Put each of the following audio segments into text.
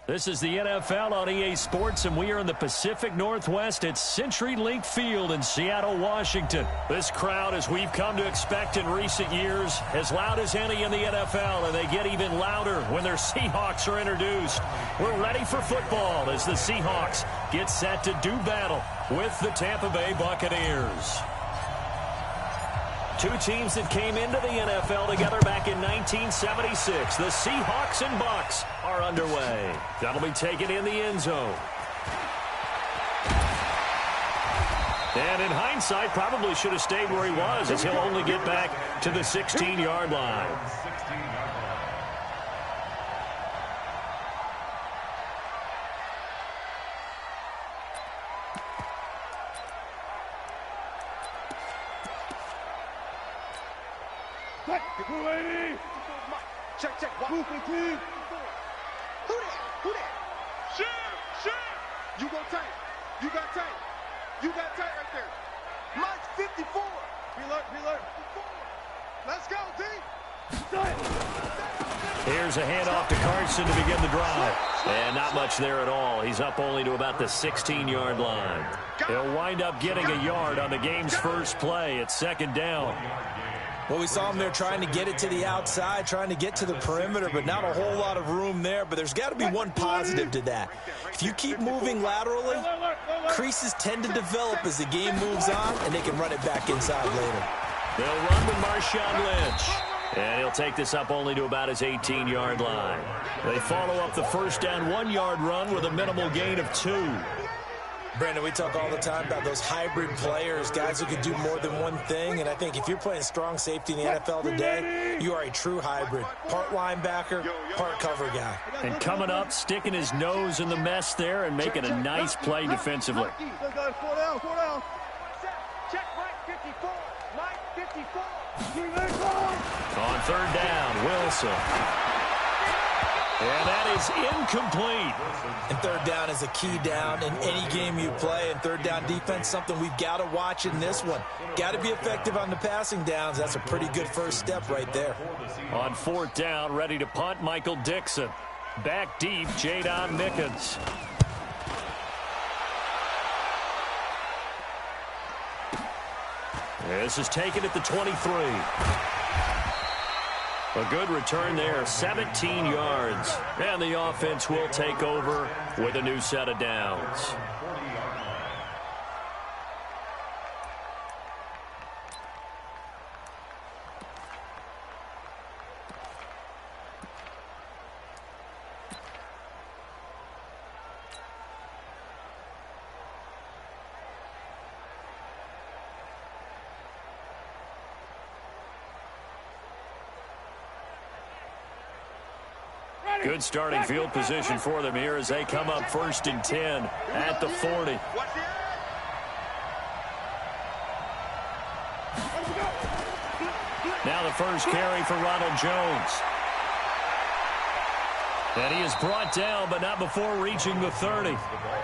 This is the NFL on EA Sports, and we are in the Pacific Northwest at CenturyLink Field in Seattle, Washington. This crowd, as we've come to expect in recent years, as loud as any in the NFL, and they get even louder when their Seahawks are introduced. We're ready for football as the Seahawks get set to do battle with the Tampa Bay Buccaneers. Two teams that came into the NFL together back in 1976. The Seahawks and Bucs are underway. That'll be taken in the end zone. And in hindsight, probably should have stayed where he was, as he'll only get back to the 16-yard line. Check. Who that? Shit. You got tape. You got tape right there. Mike's 54. Reload. Let's go, D. Here's a handoff to Carson to begin the drive. And not much there at all. He's up only to about the 16-yard line. He'll wind up getting a yard on the game's first play. It's second down. Well, we saw him there trying to get it to the outside, trying to get to the perimeter, but not a whole lot of room there. But there's got to be one positive to that. If you keep moving laterally, creases tend to develop as the game moves on, and they can run it back inside later. They'll run with Marshawn Lynch. And he'll take this up only to about his 18-yard line. They follow up the first down 1-yard run with a minimal gain of 2. Brandon, we talk all the time about those hybrid players, guys who can do more than one thing. And I think if you're playing strong safety in the NFL today, you are a true hybrid. Part linebacker, part cover guy. And coming up, sticking his nose in the mess there and making a nice play defensively. Check Mike 54. Mike 54. On third down, Wilson. And that is incomplete. And third down is a key down in any game you play. And third down defense, something we've got to watch in this one. Got to be effective on the passing downs. That's a pretty good first step right there. On fourth down, ready to punt, Michael Dixon. Back deep, Jadon Mickens. This is taken at the 23. A good return there, 17 yards. And the offense will take over with a new set of downs. Good starting field position for them here as they come up 1st and 10 at the 40. Now the first carry for Ronald Jones. And he is brought down, but not before reaching the 30.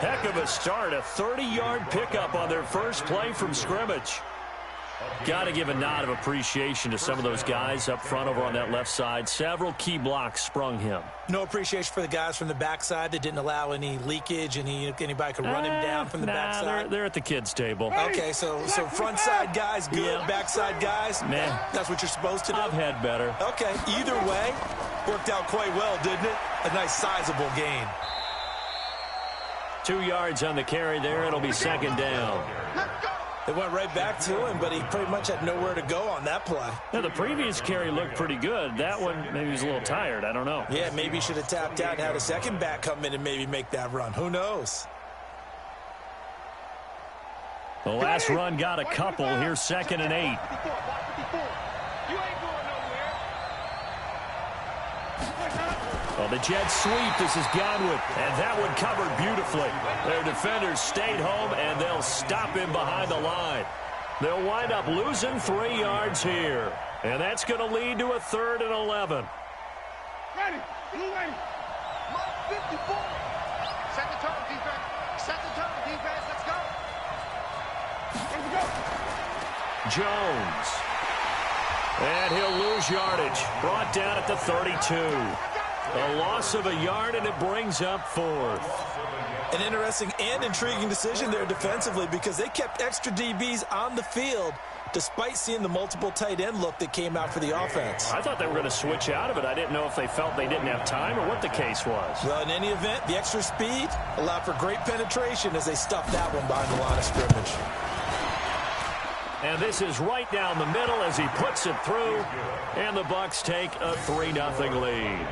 Heck of a start, a 30-yard pickup on their first play from scrimmage. Got to give a nod of appreciation to some of those guys up front over on that left side. Several key blocks sprung him. No appreciation for the guys from the backside that didn't allow any leakage, and anybody could run him down from the backside. They're at the kids' table. Okay, so front side guys good, backside guys, man, that's what you're supposed to do. I've had better. Okay, either way, worked out quite well, didn't it? A nice sizable gain. 2 yards on the carry there. It'll be second down. They went right back to him, but he pretty much had nowhere to go on that play. Now, the previous carry looked pretty good. That one, maybe he was a little tired. I don't know. Yeah, maybe he should have tapped out and had a second back come in and maybe make that run. Who knows? The last run got a couple. Here's 2nd and 8. Well, the Jets sweep. This is Godwin, and that one covered beautifully. Their defenders stayed home, and they'll stop him behind the line. They'll wind up losing 3 yards here, and that's going to lead to a 3rd and 11. Ready, blue ready. Mark 54. Second turn defense. Let's go. Jones. And he'll lose yardage. Brought down at the 32. A loss of a yard, and it brings up fourth. An interesting and intriguing decision there defensively because they kept extra DBs on the field despite seeing the multiple tight end look that came out for the offense. I thought they were going to switch out of it. I didn't know if they felt they didn't have time or what the case was. Well, in any event, the extra speed allowed for great penetration as they stuffed that one behind the line of scrimmage. And this is right down the middle as he puts it through, and the Bucs take a 3-0 lead.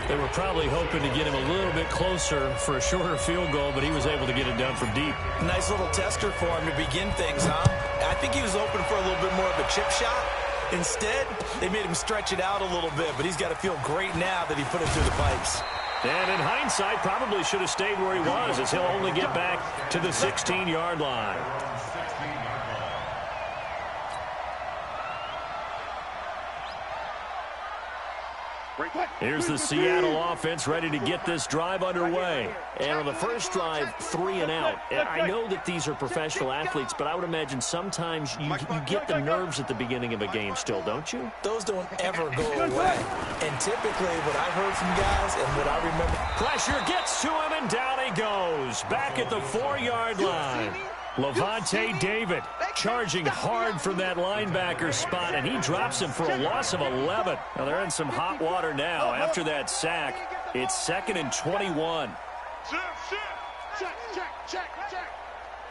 They were probably hoping to get him a little bit closer for a shorter field goal, but he was able to get it done from deep. Nice little tester for him to begin things, huh? I think he was open for a little bit more of a chip shot. Instead, they made him stretch it out a little bit, but he's got to feel great now that he put it through the pipes. And in hindsight, probably should have stayed where he was, as he'll only get back to the 16-yard line. Here's the Seattle offense ready to get this drive underway. And on the first drive, 3 and out. I know that these are professional athletes, but I would imagine sometimes you get the nerves at the beginning of a game still, don't you? Those don't ever go away. And typically what I've heard from guys and what I remember. Pressure gets to him, and down he goes. Back at the 4-yard line. Lavonte David charging hard from that linebacker spot, and he drops him for a loss of 11. Now they're in some hot water now. After that sack, it's 2nd and 21. Check.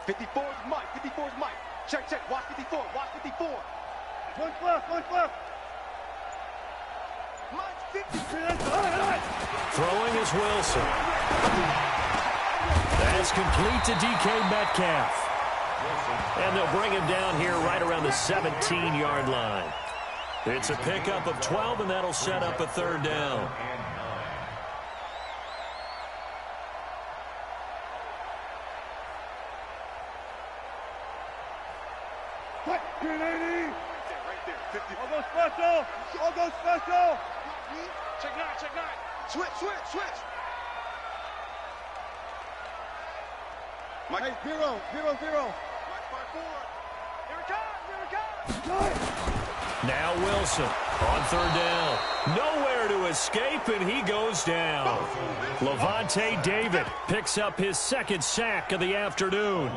54's Mike. 54's Mike. Check. Watch 54. Watch 54. One left. Mike's 53. Throwing is Wilson. That's complete to DK Metcalf. And they'll bring him down here right around the 17-yard line. It's a pickup of 12, and that'll set up a 3rd down. Right there. 50. I'll go special. Check 9. Switch. Mike. Hey, 0. Mike 5-4. Here it comes. Now Wilson on 3rd down. Nowhere to escape, and he goes down. Lavonte David picks up his 2nd sack of the afternoon.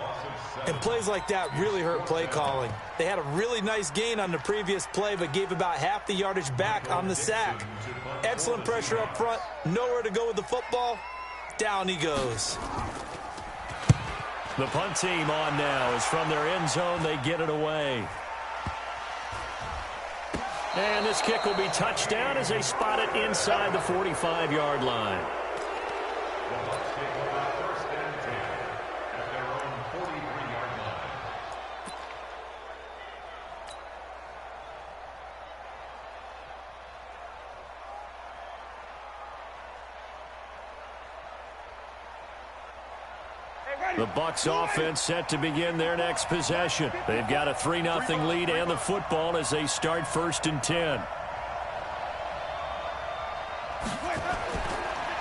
And plays like that really hurt play calling. They had a really nice gain on the previous play, but gave about half the yardage back on the sack. Excellent pressure up front. Nowhere to go with the football. Down he goes. The punt team on now is from their end zone. They get it away. And this kick will be touchdown as they spot it inside the 45-yard line. The Bucs offense set to begin their next possession. They've got a 3-0 lead and the football as they start 1st and 10.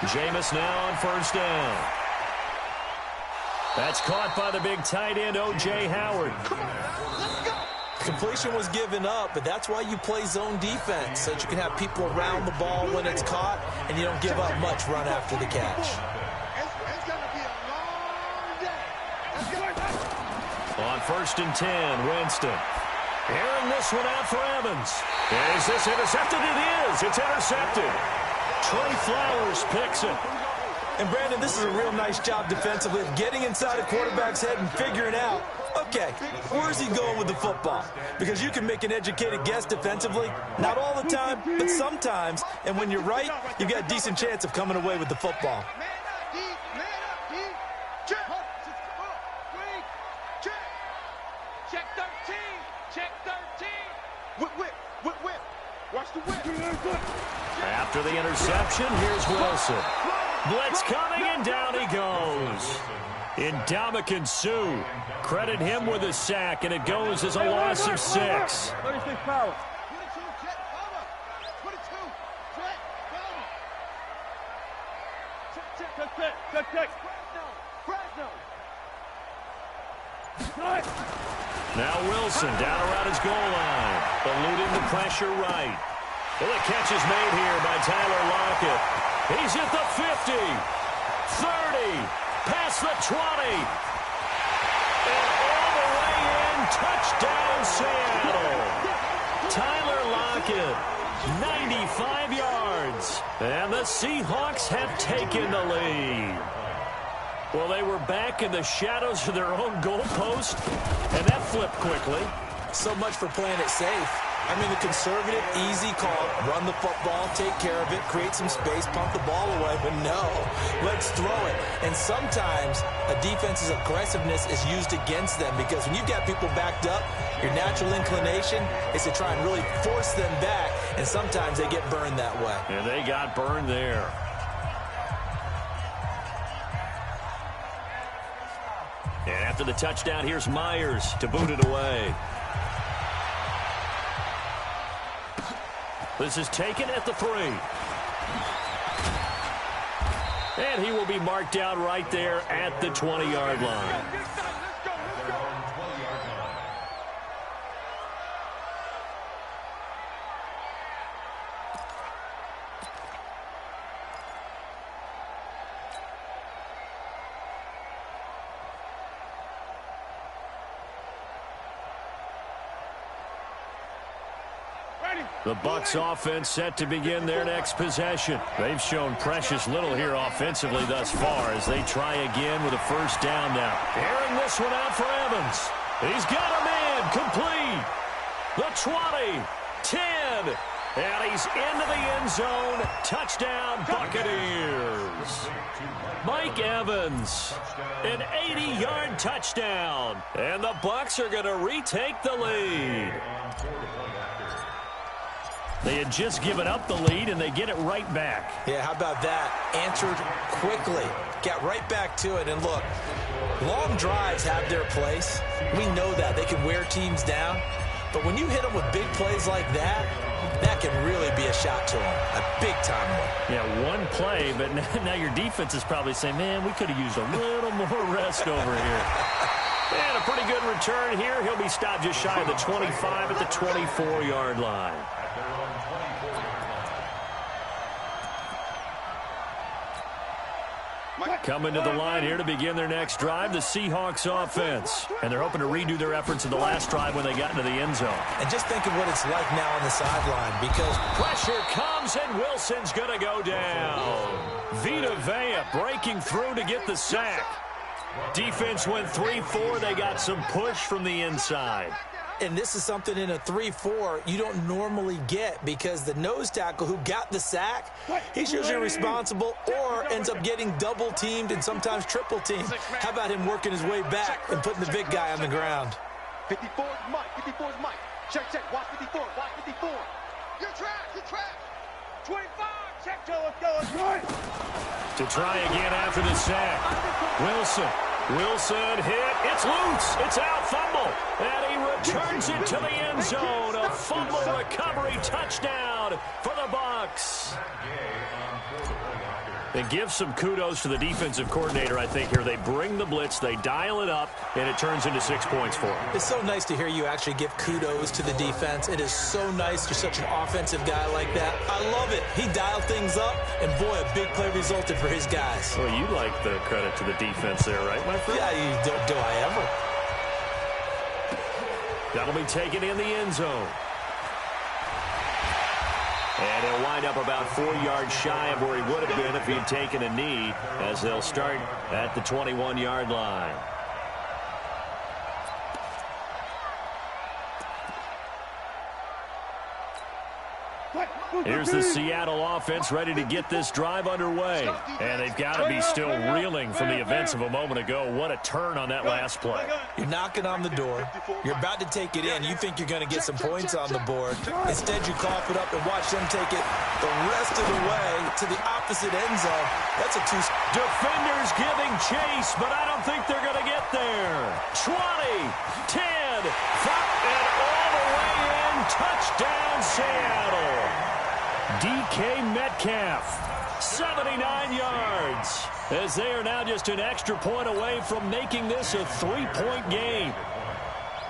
Jameis now on 1st down. That's caught by the big tight end, O.J. Howard. Completion was given up, but that's why you play zone defense, so that you can have people around the ball when it's caught, and you don't give up much run after the catch. On 1st and 10, Winston. Airing this one out for Evans. Is this intercepted? It is. It's intercepted. Trey Flowers picks it. And, Brandon, this is a real nice job defensively of getting inside a quarterback's head and figuring out, okay, where's he going with the football? Because you can make an educated guess defensively. Not all the time, but sometimes. And when you're right, you've got a decent chance of coming away with the football. Whip. Watch the whip. After the interception, here's Wilson. Blitz coming, and down he goes. Ndamukong Suh. Credit him with a sack, and it goes as a loss of 6. 36 power. Check. Now Wilson down around his goal line, eluding the pressure right. Well, the catch is made here by Tyler Lockett. He's at the 50, 30, past the 20, and all the way in. Touchdown, Seattle. Tyler Lockett, 95 yards. And the Seahawks have taken the lead. Well, they were back in the shadows of their own goalpost, and that flipped quickly. So much for playing it safe. I mean, the conservative, easy call, run the football, take care of it, create some space, pump the ball away, but no, let's throw it. And sometimes a defense's aggressiveness is used against them because when you've got people backed up, your natural inclination is to try and really force them back, and sometimes they get burned that way. And they got burned there. And after the touchdown, here's Myers to boot it away. This is taken at the 3. And he will be marked down right there at the 20-yard line. The Bucs offense set to begin their next possession. They've shown precious little here offensively thus far as they try again with a first down now. Airing this one out for Evans. He's got a man complete. The 20, 10, and he's into the end zone. Touchdown, Buccaneers. Mike Evans, an 80-yard touchdown. And the Bucs are going to retake the lead. They had just given up the lead, and they get it right back. Yeah, how about that? Answered quickly. Got right back to it. And look, long drives have their place. We know that. They can wear teams down. But when you hit them with big plays like that, that can really be a shot to them. A big-time one. Yeah, one play, but now your defense is probably saying, man, we could have used a little more rest over here. And a pretty good return here. He'll be stopped just shy of the 25 at the 24-yard line. Coming to the line here to begin their next drive, the Seahawks offense. And they're hoping to redo their efforts in the last drive when they got into the end zone. And just think of what it's like now on the sideline because pressure comes and Wilson's going to go down. Vita Vea breaking through to get the sack. Defense went 3-4. They got some push from the inside. And this is something in a 3-4 you don't normally get because the nose tackle who got the sack, he's usually responsible or ends up getting double-teamed and sometimes triple-teamed. How about him working his way back and putting the big guy on the ground? 54 is Mike. 54 is Mike. Check. Watch 54. Watch 54. You're trash. 25. Check. Let's go. To try again after the sack. Wilson hit. It's loose. It's out. Fumble. And he returns it to the end zone. A fumble recovery touchdown for the Bucs. They give some kudos to the defensive coordinator, I think, here. They bring the blitz, they dial it up, and it turns into 6 points for them. It's so nice to hear you actually give kudos to the defense. It is so nice you're such an offensive guy like that. I love it. He dialed things up, and boy, a big play resulted for his guys. Well, you like the credit to the defense there, right, my friend? Yeah, do I ever? That'll be taken in the end zone. And he'll wind up about 4 yards shy of where he would have been if he had taken a knee, as they'll start at the 21-yard line. Here's the Seattle offense ready to get this drive underway. And they've got to be still reeling from the events of a moment ago. What a turn on that last play. You're knocking on the door. You're about to take it in. You think you're going to get some points on the board. Instead, you cough it up and watch them take it the rest of the way to the opposite end zone. That's a two. Defenders giving chase, but I don't think they're going to get there. 20, 10, 5, and all the way in. Touchdown, Seattle. DK Metcalf, 79 yards, as they are now just an extra point away from making this a 3-point game.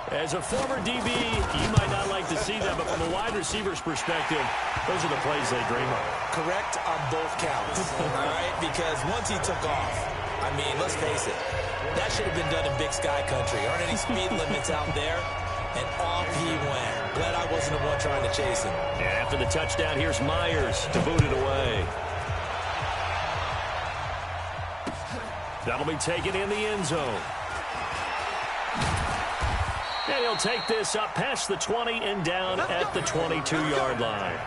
As a former DB, you might not like to see that, but from a wide receiver's perspective, Those are the plays they dream of. Correct on both counts, all right? Because once he took off, I mean, let's face it, that should have been done in Big Sky Country. Aren't any speed limits out there? And off he went. Glad I wasn't the one trying to chase him. And after the touchdown, here's Myers to boot it away. That'll be taken in the end zone. And he'll take this up past the 20 and down at the 22-yard line.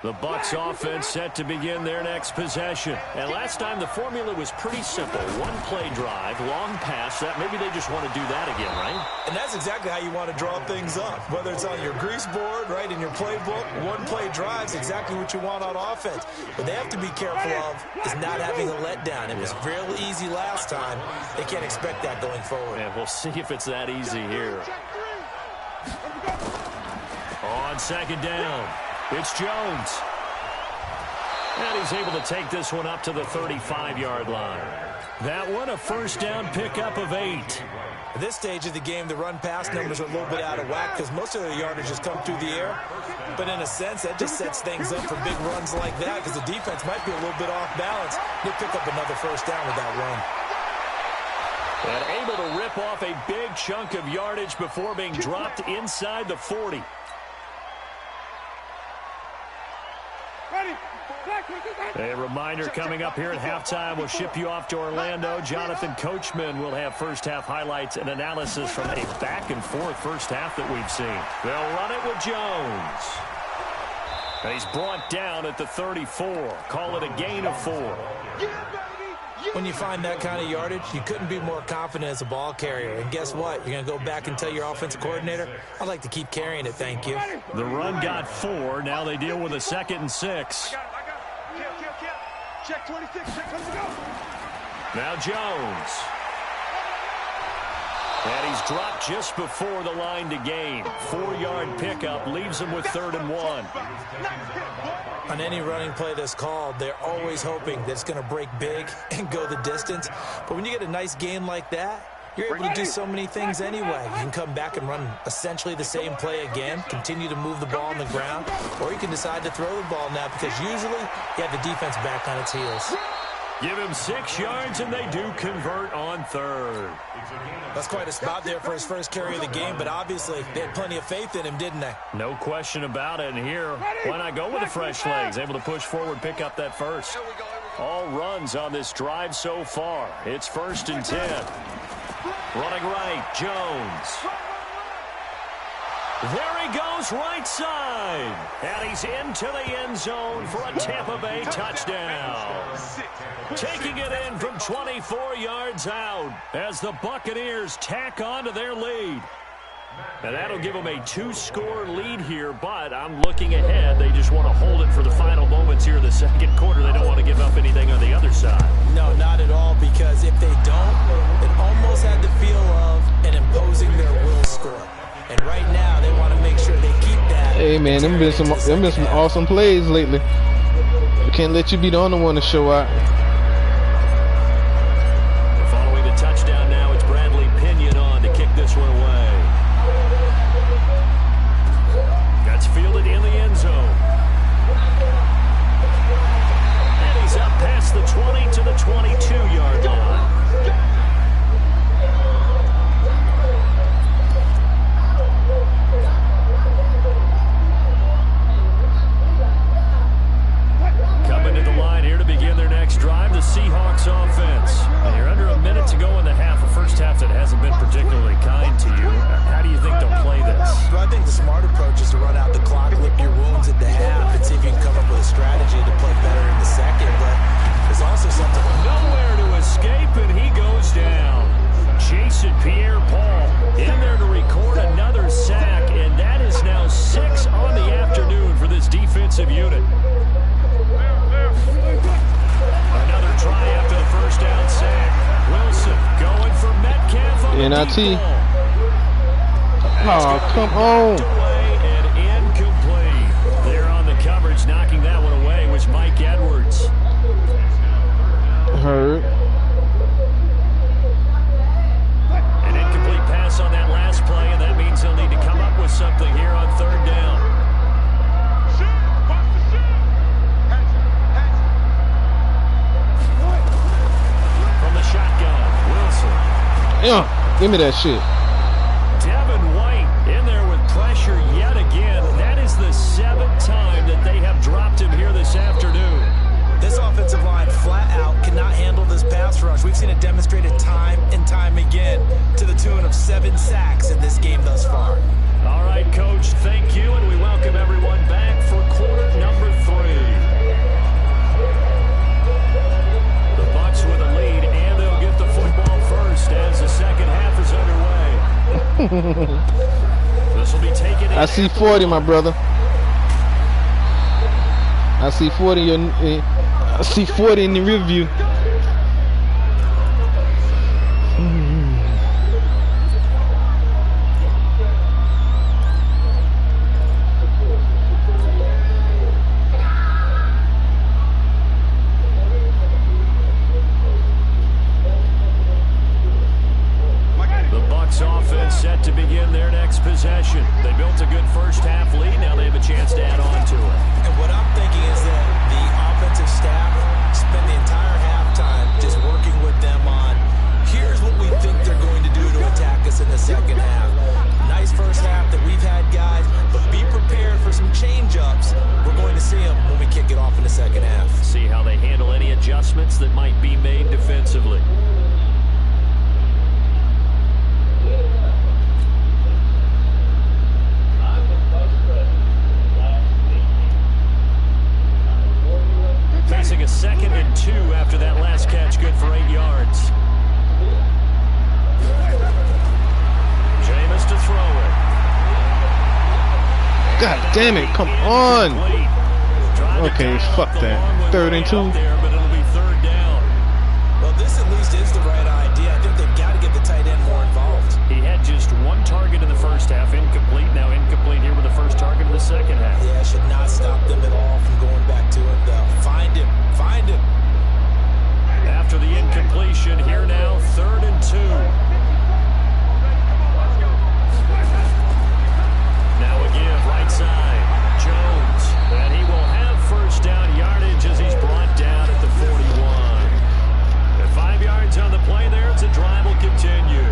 The Bucs offense set to begin their next possession. And last time the formula was pretty simple. One play drive, long pass. That maybe they just want to do that again, right? And that's exactly how you want to draw things up. Whether it's on your grease board, right, in your playbook, one play drive's exactly what you want on offense. What they have to be careful of is not having a letdown. It was real easy last time. They can't expect that going forward. And we'll see if it's that easy here. On second down. It's Jones. And he's able to take this one up to the 35-yard line. That one a first down pickup of 8. At this stage of the game, the run-pass numbers are a little bit out of whack because most of their yardage has come through the air. But in a sense, that just sets things up for big runs like that because the defense might be a little bit off balance. They'll pick up another first down with that run. And able to rip off a big chunk of yardage before being dropped inside the 40. A reminder coming up here at halftime. We'll ship you off to Orlando. Jonathan Coachman will have first-half highlights and analysis from a back-and-forth first half that we've seen. They'll run it with Jones. And he's brought down at the 34. Call it a gain of 4. When you find that kind of yardage, you couldn't be more confident as a ball carrier. And guess what? You're going to go back and tell your offensive coordinator, I'd like to keep carrying it, thank you. The run got 4. Now they deal with a 2nd and 6. Check 26. Now Jones. And he's dropped just before the line to gain. 4-yard pickup leaves him with 3rd and 1. On any running play that's called, they're always hoping that it's going to break big and go the distance. But when you get a nice gain like that, you're able to do so many things anyway. You can come back and run essentially the same play again, continue to move the ball on the ground, or you can decide to throw the ball now because usually you have the defense back on its heels. Give him 6 yards, and they do convert on 3rd. That's quite a spot there for his first carry of the game, but obviously they had plenty of faith in him, didn't they? No question about it. And here, why not go with the fresh legs? Able to push forward, pick up that first. All runs on this drive so far. It's 1st and 10. Running right, Jones. There he goes, right side. And he's into the end zone for a Tampa Bay touchdown. Taking it in from 24 yards out as the Buccaneers tack on to their lead. And that'll give them a 2-score lead here, but I'm looking ahead. They just want to hold it for the final moments here in the 2nd quarter. They don't want to give up anything on the other side. No, not at all, because if they don't, it almost had the feel of an imposing their will score. And right now, they want to make sure they keep that. Hey, man, them been some awesome plays lately. We can't let you be the only one to show out. Following the touchdown now, it's Bradley Pinion on to kick this one away. That's fielded in the end zone. And he's up past the 20 to the 22-yard line. Coming to the line here to begin their next drive, the Seahawks offense. And you're under a minute to go in the half, a first half that hasn't been particularly kind to you. How do you think they'll play this? Well, I think the smart approach is to run out the clock, lick your wounds at the half, and see if you can come up with a strategy to play better in the 2nd. But there's also something. Nowhere to escape, and he goes down. Jason Pierre-Paul in there to record another sack, and that is now 6 on the afternoon for this defensive unit. Another try after the first down sack. Wilson going for Metcalf on the NIT. deep ball. Oh, come on. Away and incomplete. There on the coverage, knocking that one away was Mike Edwards. Hurt. An incomplete pass on that last play, and that means he'll need to come up with something here on third down. From the shotgun, Wilson. Yeah, give me that shit. Devin White in there with pressure yet again. That is the 7th time that they have dropped him here this afternoon. This offensive line flat out cannot handle this pass rush. We've seen it demonstrated time and time again to the tune of 7 sacks in this game thus far. All right, Coach, thank you, and we welcome everyone back for quarter number 3. The Bucs with a lead, and they'll get the football first as the second half is underway. This will be taken in. I see 40, my brother. I see 40 I see 40 in the review. Offense set to begin their next possession. They built a good first half lead. Now they have a chance to add on to it. And what I'm thinking is that the offensive staff spent the entire halftime just working with them on, here's what we think they're going to do to attack us in the second half. Nice first half that we've had, guys, but be prepared for some change-ups. We're going to see them when we kick it off in the second half. See how they handle any adjustments that might be made defensively. Facing a 2nd and 2 after that last catch, good for 8 yards. Jameis to throw it. God damn it, come on. Okay, fuck that. 3rd and 2. But it'll be 3rd down. Well, this at least is the right idea. I think they've got to get the tight end more involved. He had just 1 target in the first half, incomplete. Now incomplete here with the first target in the second half. Yeah, should not stop them at all from going back to him, though. Find him. Find him. After the incompletion, here now, 3rd and 2. Now a give, right side. Jones. And he will have first down yardage as he's brought down at the 41. At 5 yards on the play there, the drive will continue.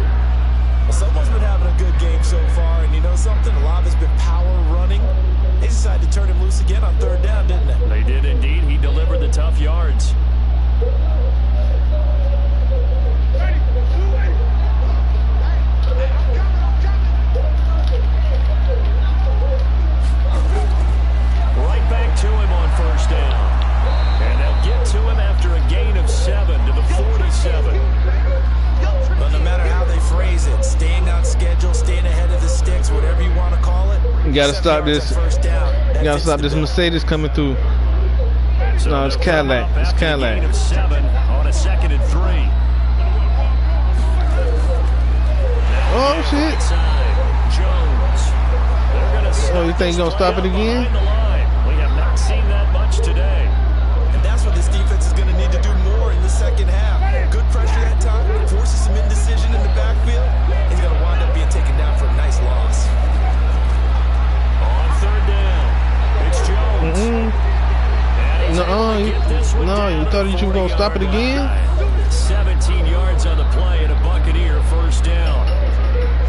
Well, someone's been having a good game so far, and you know something? A lot of it's been power running. They decided to turn him loose again on 3rd down, didn't they? They did indeed. He delivered the tough yards. Right back to him on first down. And they'll get to him after a gain of 7 to the 47. But no matter how they phrase it, staying on schedule, staying ahead of the sticks, whatever you want to call it. You gotta stop this. You gotta stop this Mercedes coming through. So no, it's Cadillac. It's Cadillac. Gain of 7 on a 2nd and 3. Oh shit! Jones. Oh, you think he's gonna stop it again? We have not seen that much today. And that's what this defense is gonna need to do more in the second half. Good pressure that time, forces some indecision in the backfield. He's gonna wind up being taken down for a nice loss. On 3rd down, it's Jones. No, you thought you were gonna stop it again? 17 yards on the play and a Buccaneer first down.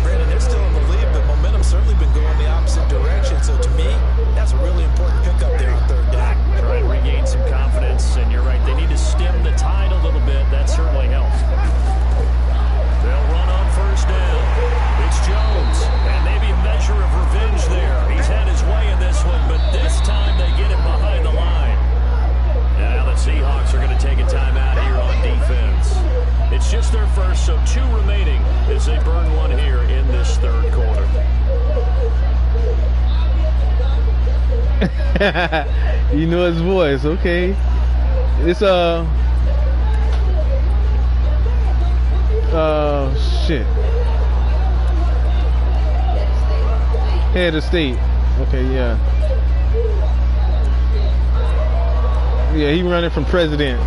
Brandon, they're still in the lead, but momentum's certainly been going the opposite direction. So to me, that's a really important pickup there on 3rd down. Try and regain some confidence, and you're right, they need to stem the tide a little bit. That certainly helps. They'll run on first down. It's Jones, and maybe a measure of revenge there. He's had his way in this one, but this time they get him behind the line. Now the Seahawks are going to take a timeout here on defense. It's just their first, so 2 remaining as they burn 1 here in this 3rd quarter. You know his voice, okay? It's shit. Head of state. Okay, yeah. Yeah, he running from president.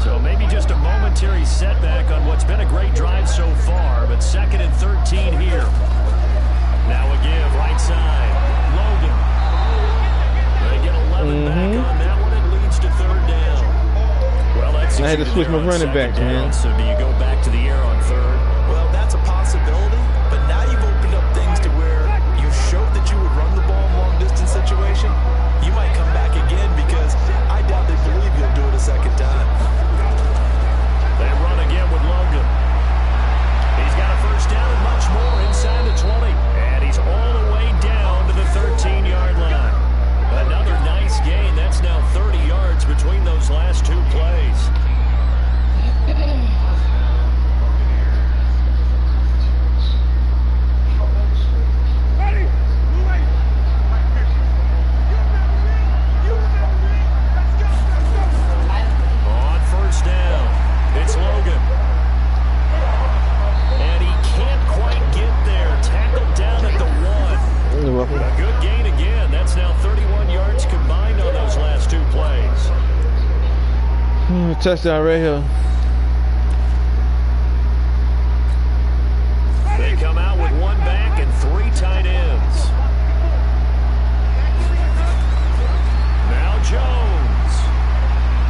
So maybe just a momentary setback on what's been a great drive so far, but 2nd and 13 here. Now a give, right side. Logan. They get 11 back on that one. It leads to 3rd down. Well, that's I had to switch my running back, man. So do you go back to the air on 3rd? Well, that's a possibility, but now you've opened up things to where you showed that you would run the ball in long-distance situation. You might come back again because I doubt they believe you'll do it a 2nd time. They run again with Logan. He's got a 1st down and much more inside the 20. And he's all the way down to the 13-yard line. Another nice gain. That's now 30 yards between those last 2 plays. On 1st down, it's Logan. And he can't quite get there. Tackled down at the 1. You're welcome. A good gain again. That's now 31 yards combined on those last 2 plays. Touchdown right here. They come out with 1 back and 3 tight ends. Now Jones.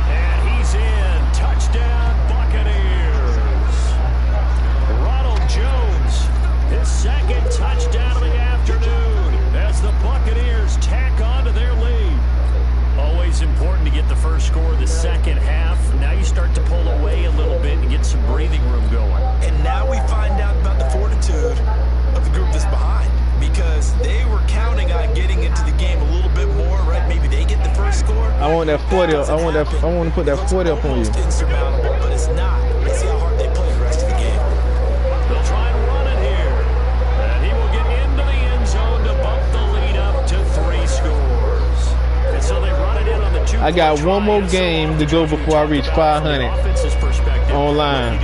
And he's in. Touchdown, Buccaneers. Ronald Jones, his 2nd touchdown of the afternoon as the Buccaneers tack on to their lead. Always important to get the first score of the 2nd half. Now you start to pull away a little bit and get some breathing room going. And now we find out about the fortitude of the group that's behind, because they were counting on getting into the game a little bit more, right? Maybe they get the first score. I want that 40 up. I want to put that 40 up on you. It's insurmountable, but it's not. Let's see how hard they play the rest of the game. They'll try and run it here. And he will get into the end zone to bump the lead up to 3 scores. And so they run it in on the 2. I got one more game to go before I reach 500 online.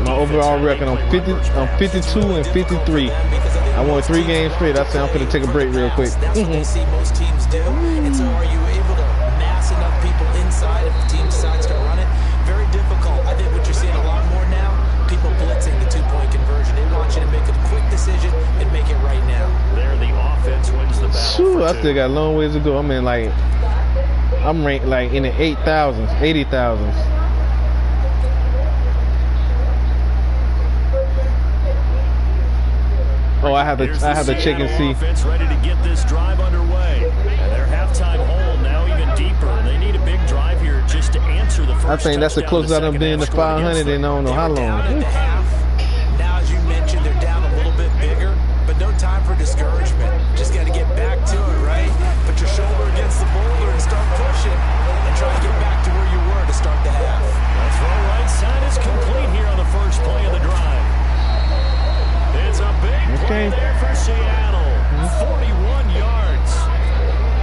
My overall record on 52 and 53. I won 3 games straight. I said I'm gonna take a break real quick. That's what we see most teams do. And so are you able to mass enough people inside if the team decides to run it? Very difficult. I think what you're seeing a lot more now, people blitzing the 2-point conversion. They want you to make a quick decision and make it right now. There the offense wins the battle. I still got a long ways to go. I'm ranked like in the 8,000s, 80,000s. Oh, I have to check and see. Offense ready to get this drive underway. And their halftime hole now even deeper. They need a big drive here just to answer the first. I think that's the closest I've been to 500 in I don't know how long. Now, as you mentioned, they're down a little bit bigger, but no time for discouragement. Just got to get back to it, right? Put your shoulder against the boulder and start pushing, and try to get back to where you were to start the half. The throw right side is complete here on the first play of the drive. It's a big play there for Seattle. 41 yards.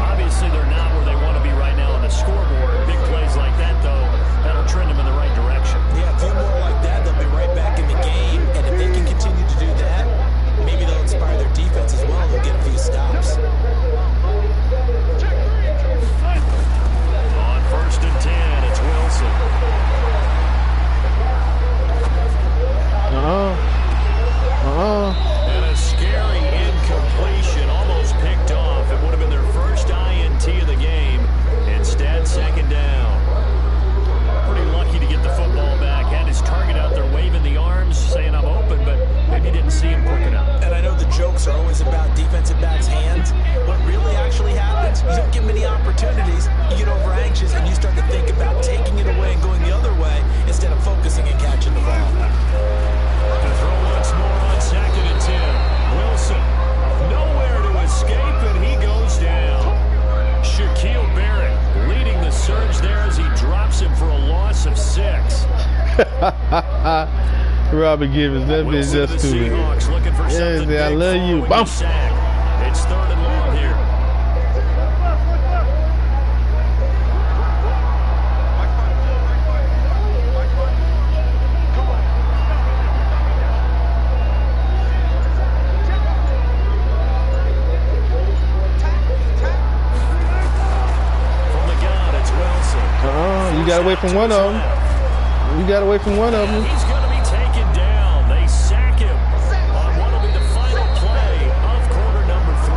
Obviously, they're not where they want to be right now on the scoreboard. Big plays like that, though, that'll trend them in the right direction. Yeah, a few more like that, they'll be right back in the game. And if they can continue to do that, maybe they'll inspire their defense as well. They'll get a few stops. On 1st and 10, it's Wilson. And a scary incompletion, almost picked off. It would have been their first INT of the game. Instead, 2nd down. Pretty lucky to get the football back. Had his target out there waving the arms, saying I'm open, but maybe didn't see him quick enough. And I know the jokes are always about defensive backs' hands. What really actually happens, you don't get many opportunities, you get over anxious, and you start to think about taking it away and going the other way instead of focusing and catching the ball. The throw once more on 2nd and 10. Wilson, nowhere to escape, and he goes down. Shaquille Barrett leading the surge there as he drops him for a loss of 6. Robert Givens, that bitch just too big. Yeah, I love you. Bump. It's 3rd and long here. You got away from one of them. You got away from one of them. He's going to be taken down. They sack him on what will be the final play of quarter number 3.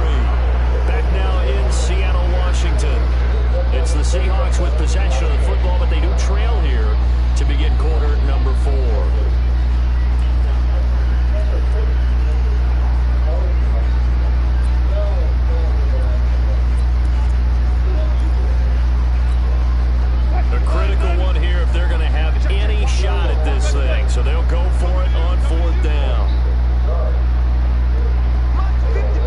Back now in Seattle, Washington. It's the Seahawks with possession of the football, but they do trail here to begin quarter number 4. A critical one here if they're going to have any shot at this thing. So they'll go for it on 4th down.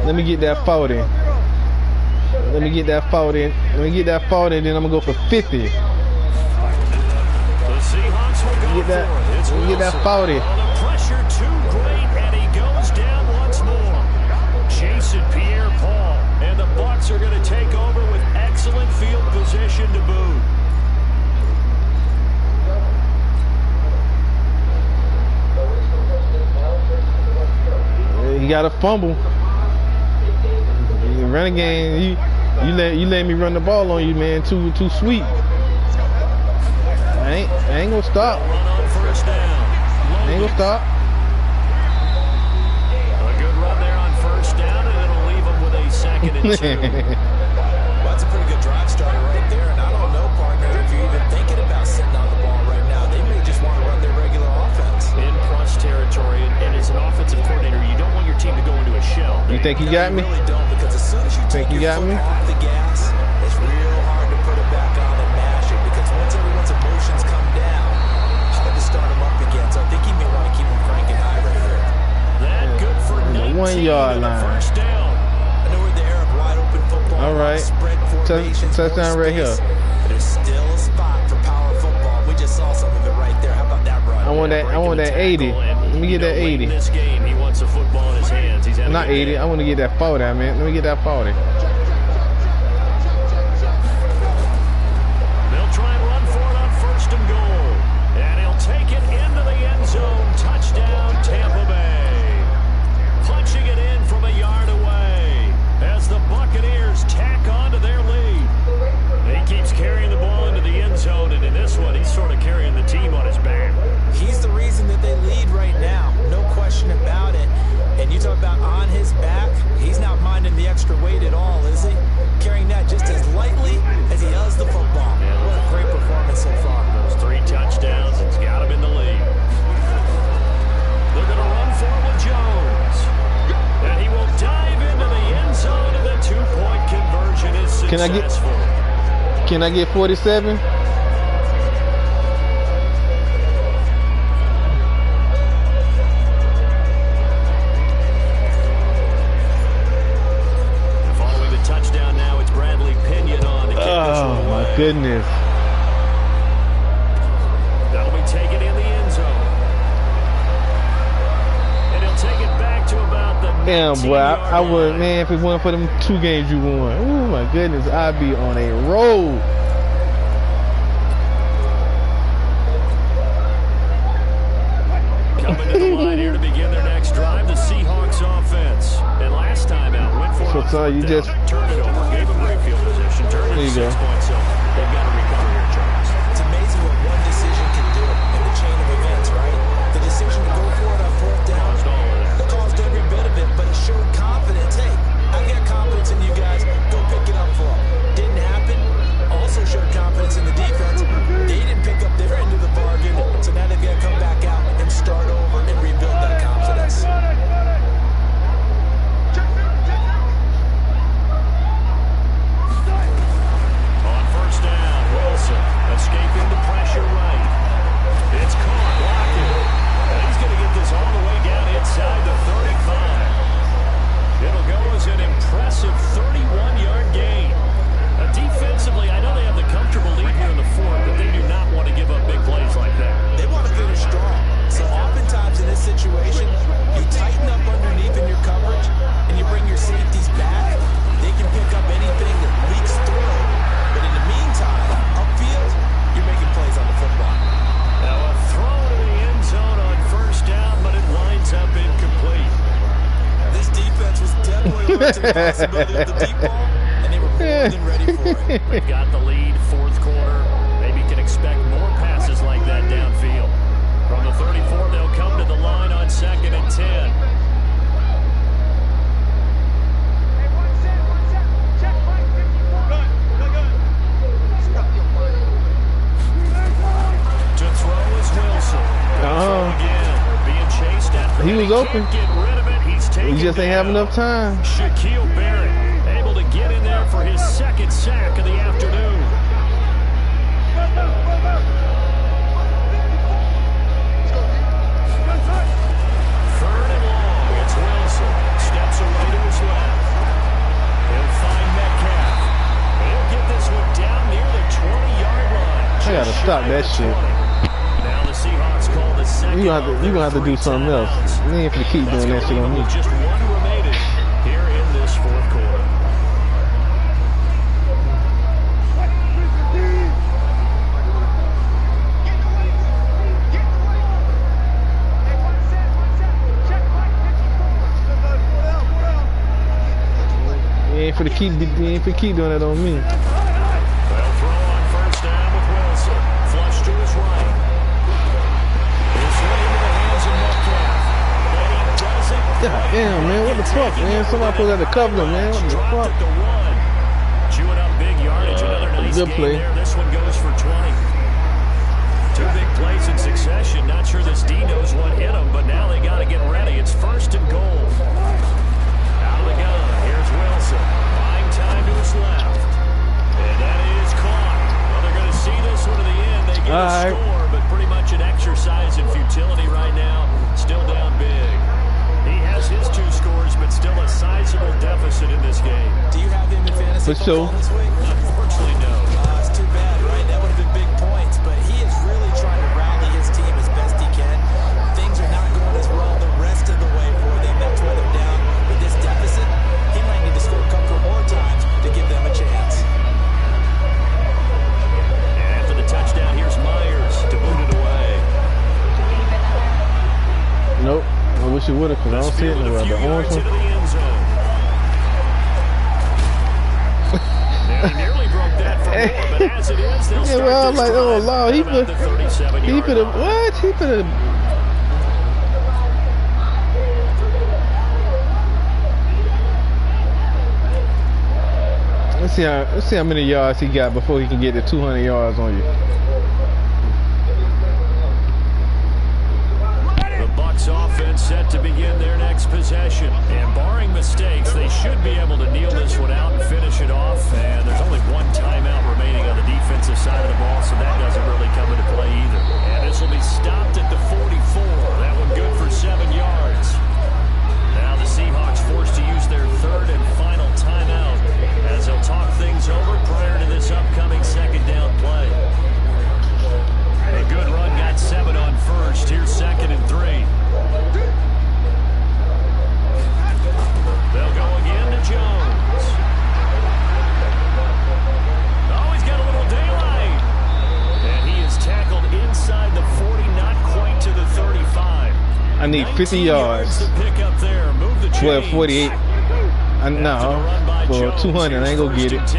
Let me get that 40. Let me get that 40. Let me get that 40, and then I'm going to go for 50. The Seahawks will go Get that, for it. It's let me get that 40. Well, the pressure too great, and he goes down once more. Jason Pierre-Paul, and the Bucs are going to take over with excellent field position to boot. You got a fumble. Renegade, you let me run the ball on you, man. Too sweet. I ain't gonna stop. Run on 1st down. I ain't gonna stop. A good run there on 1st down, and it'll leave him with a 2nd and 2. Well, that's a pretty good drive starter right there, and I don't know, partner, if you're even thinking about sitting on the ball right now. They may just want to run their regular offense. In plus territory, and as an offensive coordinator, you don't want your team to go into a shell. You think you got me? You really don't, because as soon as you take your foot off the gas, it's real hard to put it back on and mash it, because once everyone's emotions come down, hard to start them up again. So I think you may want to keep them cranking high right here. That good for 19 1 yard line. 1st down. I know we're there of wide open football. All right. Spread formations, Touchdown right here. But there's still a spot for power football. We just saw some of it right there. How about that run? I want that 80. Let me get that 80. In this game, he wants a football in his hands. He's Not 80. I want to get that 40, man. Let me get that 40. They'll try and run for it on 1st and goal. And he'll take it into the end zone. Touchdown, Tampa Bay. Punching it in from a yard away as the Buccaneers tack on to their lead. He keeps carrying the ball into the end zone, and in this one, he's sort of carrying the team on his back. He's the reason that they lead right now. No question about it. And you talk about on his back, he's not minding the extra weight at all, is he? Carrying that just as lightly as he does the football. What a great performance so far. Those 3 touchdowns, it's got him in the lead. They're going to run for it with Jones. And he will dive into the end zone, and the 2-point conversion is successful. Can I get 47? Following the touchdown now, it's Bradley Pinion on to kick this one away. Oh, my goodness. That'll be taken in the end zone. And he'll take it back to about the Damn, boy. I would, line. man, if it wasn't for them 2 games you won. Oh, my goodness. I'd be on a roll. Coming to the line here to begin their next drive, the Seahawks offense. And last time out, went for it. So, you just turned it over, gave them great field position, turned it There you to 6 go. points. So they've got to recover here, Charles. It's amazing what one decision can do in the chain of events, right? The decision to go for it on 4th down, Caused all of that. it caused every bit of it, but it showed confidence. Hey, I got confidence in you guys. Go pick it up for them. Didn't happen. Also showed confidence in the defense. They didn't pick up their end of the bargain, so now they've got to come back out and start over and rebuild that confidence. On 1st down, Wilson escaping the pressure right. It's caught, blocking. And he's going to get this all the way down inside the 35. It'll go as an impressive 31-yard gain. Defensively, I know they have the comfortable lead here in the 4th, but they do not want to give up big plays like that. They want to finish strong. So oftentimes in this situation, you tighten up underneath in your coverage and you bring your safeties back. They can pick up anything that leaks through. But in the meantime, upfield, you're making plays on the football. Now a throw to the end zone on 1st down, but it winds up incomplete. This defense was definitely alert to the possibility of the deep ball, and they were more than ready for it. They've got the lead, 4th quarter. Maybe can expect He was open. He just ain't have enough time. Shaquille Barrett able to get in there for his second sack of the afternoon. Third and long. It's Wilson. Steps away to his left. He'll find Metcalf. He'll get this one down near the 20-yard line. I gotta stop that shit. Now the Seahawks call the second. You gonna have to do something else. You ain't gonna keep doing that shit on me. Just one remaining here in this fourth quarter. You ain't for keep doing that on me. They'll throw on first down with Wilson. Flush to his right. It's right into the hands of Metcalf. But he doesn't. God damn, man. What the fuck, man? Somebody supposed to have to cover him, man. What the fuck? Chewing up big yardage. Another nice good play there. This one goes for 20. Two big plays in succession. Not sure this D knows what hit him, but now they got to get ready. It's first and goal. Out of the gun. Here's Wilson. Buying time to his left. And that is caught. Well, they're going to see this one to the end. They get a score, but pretty much an exercise in futility right now. Still down big. He has his 2 scores, but still a sizable deficit in this game. Do you have him in fantasy football this week? Unfortunately, no. It's too bad, right? That would have been big points, but he is really trying to rally his team as best he can. Things are not going as well the rest of the way for them. That's why they're down with this deficit. He might need to score a couple more times to give them a chance. And after the touchdown, here's Myers to boot it away. Nope. I wish it would have, because I don't see it anywhere. The orange one. He nearly broke that for more, but as it is, they'll start well, I'm this like, oh, drive Lord, he about the 37-yard could have, line. what? He could have. Let's see how many yards he got before he can get to 200 yards on you. The Bucs offense set to begin their next possession. And barring mistakes, they should be able to kneel this one out and finish it off. And there's only one timeout remaining on the defensive side of the ball, so that doesn't really come into play either. And this will be stopped at the 44. That one good for 7 yards. Now the Seahawks forced to use their third and final timeout as they'll talk things over prior to this upcoming second down play. A good run got 7 on first. Here's second and 3. They'll go again to Jones. Oh, he's got a little daylight. And he is tackled inside the 40, not quite to the 35. I need 50 yards. To pick up there. Move the chains. 12:48. No, for 200, I ain't gonna get it.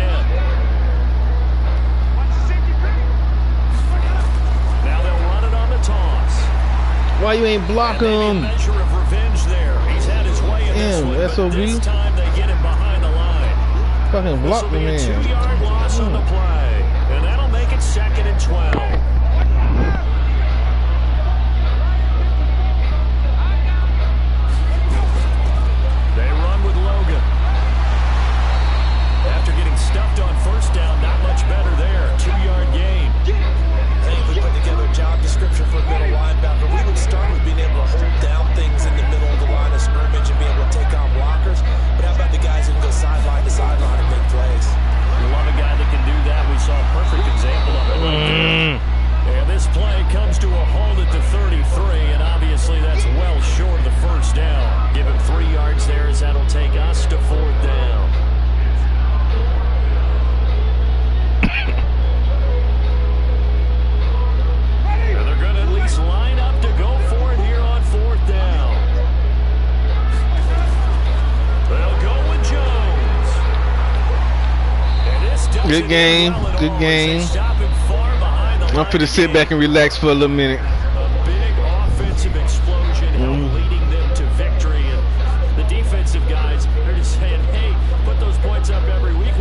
Now they'll run it on the toss. Why you ain't block him? Measure of revenge there. He's had his way in this one, but SOB. this time they get him behind the line. Fucking block the This will be a man. 2-yard loss on the play, and that'll make it second and 12. They run with Logan. After getting stuffed on first down, not much better there. 2-yard gain. I think if we put together a job description for a middle linebacker, we would start with being able to hold down things in the middle of the line of scrimmage and be able to take on blockers. But how about the guys who can go sideline to sideline and make plays? You love a guy that can do that. We saw a perfect example of it. And this play comes to a halt at the 33, and obviously that's well short of the first down. Give him 3 yards there as that'll take us to 4th down. And they're going to at least line up to go for it here on 4th down. They'll go with Jones. And this Good game. Good game. I'm finna sit back and relax for a little minute. A big offensive explosion leading them to victory. And the defensive guys, they're just saying, hey, put those points up every week.